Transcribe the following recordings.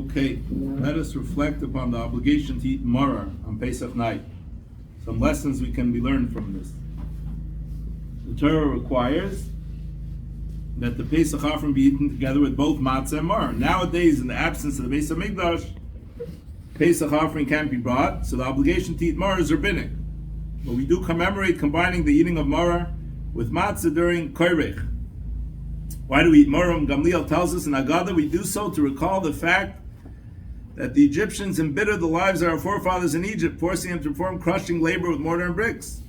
Okay, let us reflect upon the obligation to eat maror on Pesach night. Some lessons we can be learned from this. The Torah requires that the Pesach offering be eaten together with both matzah and maror. Nowadays, in the absence of the Beis Hamikdash, Pesach offering can't be brought, so the obligation to eat maror is rabbinic. But we do commemorate combining the eating of maror with matzah during Koirech. Why do we eat maror? Gamliel tells us in Agadah we do so to recall the fact that the Egyptians embittered the lives of our forefathers in Egypt, forcing them to perform crushing labor with mortar and bricks.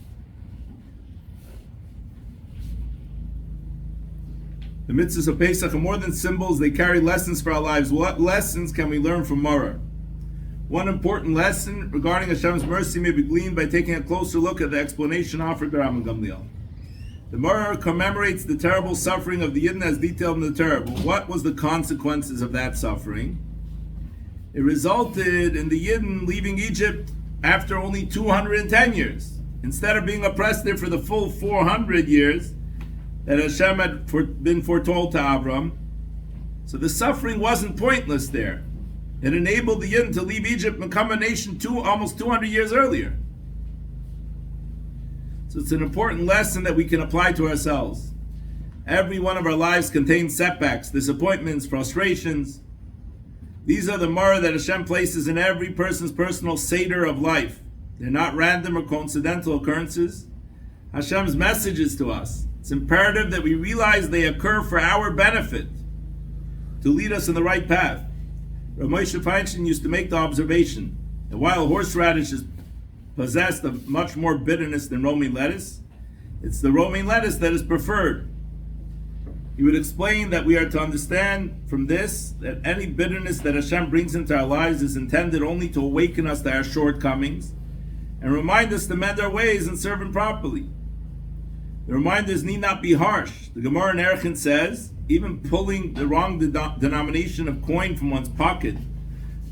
The mitzvahs of Pesach are more than symbols, they carry lessons for our lives. What lessons can we learn from maror? One important lesson regarding Hashem's mercy may be gleaned by taking a closer look at the explanation offered by Rabbi Gamliel. The maror commemorates the terrible suffering of the Yidden as detailed in the Torah. But what was the consequences of that suffering? It resulted in the Yidden leaving Egypt after only 210 years. Instead of being oppressed there for the full 400 years that Hashem had been foretold to Avram. So the suffering wasn't pointless there. It enabled the Yidden to leave Egypt and become a nation almost 200 years earlier. So it's an important lesson that we can apply to ourselves. Every one of our lives contains setbacks, disappointments, frustrations. These are the maror that Hashem places in every person's personal seder of life. They're not random or coincidental occurrences. Hashem's messages to us. It's imperative that we realize they occur for our benefit, to lead us in the right path. Rav Moshe Feinstein used to make the observation that while horseradishes possessed of much more bitterness than romaine lettuce, it's the romaine lettuce that is preferred. He would explain that we are to understand from this that any bitterness that Hashem brings into our lives is intended only to awaken us to our shortcomings and remind us to mend our ways and serve Him properly. The reminders need not be harsh. The Gemara in Rivkin says, even pulling the wrong denomination of coin from one's pocket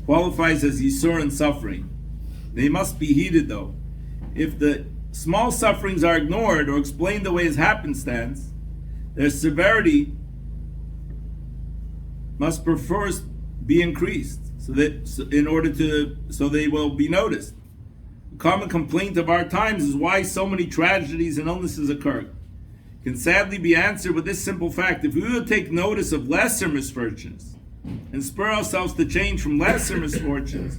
qualifies as yisur and suffering. They must be heeded though. If the small sufferings are ignored or explained away as happenstance, their severity must first be increased so they will be noticed. The common complaint of our times is why so many tragedies and illnesses occur. It can sadly be answered with this simple fact: if we would take notice of lesser misfortunes and spur ourselves to change from lesser misfortunes,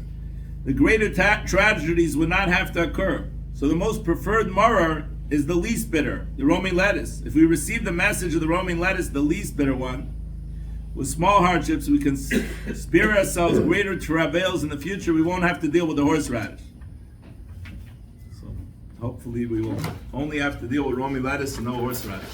the greater tragedies would not have to occur. So the most preferred maror is the least bitter, the romaine lettuce. If we receive the message of the romaine lettuce, the least bitter one, with small hardships, we can spare ourselves greater travails in the future. We won't have to deal with the horseradish. So hopefully we will only have to deal with romaine lettuce and no horseradish.